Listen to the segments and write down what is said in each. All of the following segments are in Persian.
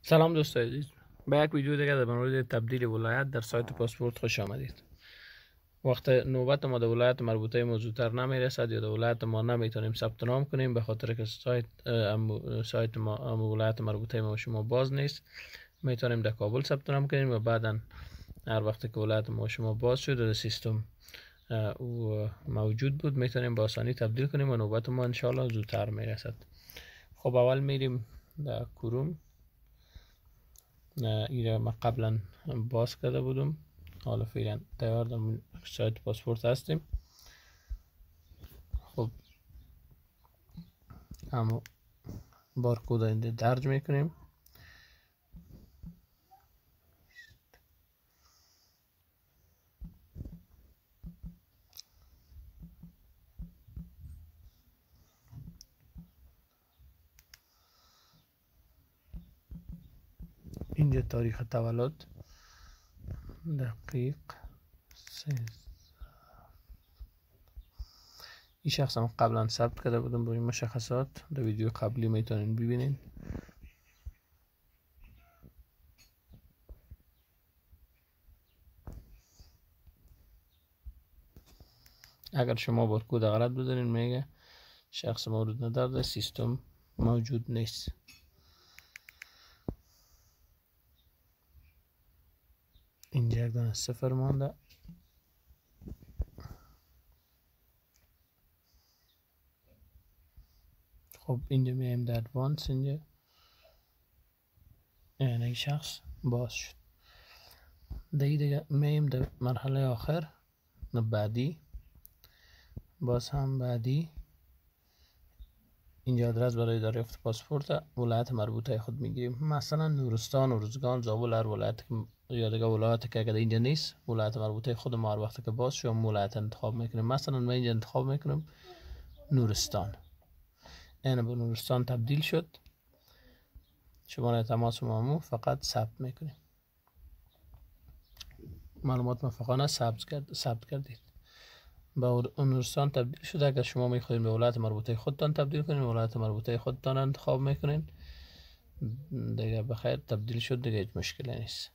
سلام دوستان عزیز، به یک ویدیو دیگه در مورد تبدیل ولایت در سایت پاسپورت خوش آمدید. وقت نوبت ما در ولایت مربوطه ما زودتر نمیرسد یا در ولایت ما نمیتونیم ثبت نام کنیم به خاطر که سایت ما ولایت مربوطه ما شما باز نیست، میتونیم در کابل ثبت نام کنیم و بعدا هر وقت که ولایت ما شما باز شد و سیستم او موجود بود میتونیم با آسانی تبدیل کنیم و نوبت ما انشاءالله زودتر میرسد. خب اول میریم در کروم. ایره ما قبلا باز کرده بودم، حالا فعلا تیار در سایت پاسپورت هستیم. خب اما بارکد اینجا درج میکنیم. اینجا تاریخ تولد دقیق این شخص هم قبلا ثبت کرده بودم با این مشخصات، در ویدیو قبلی میتونین ببینین. اگر شما بارکد غلط بزنین میگه شخص مورد نظر در سیستم موجود نیست. اینجا یک دانه صفر مانده. خب اینجا میایم در ادوانس، اینجا یعنی شخص باز شد. دیگه میایم در مرحله آخر بعدی، باز هم بعدی. اینجا آدرس برای دریافت پاسپورت ولایت مربوطه خود میگیریم، مثلا نورستان، ارزگان، زابل، هر ولایت یا دیگه ولایت که اگر اینجا نیست ولایت مربوطه خود ما هر وقت که باز شد ولایت انتخاب میکنیم. مثلا من اینجا انتخاب میکنم نورستان، این به نورستان تبدیل شد. شماره تماس مامو فقط ثبت میکنیم، معلومات موافقانه ثبت کردید، به نورستان تبدیل شد. اگر شما میخواهید به ولایت مربوطه خودتان تبدیل کنید ولایت مربوطه خودتان انتخاب میکنید دیگه بخیر تبدیل شد، دیگه هیچ مشکلی نیست.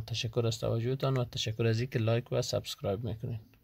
تشکر از توجهتان و تشکر از اینکه لایک و سابسکرایب میکنید.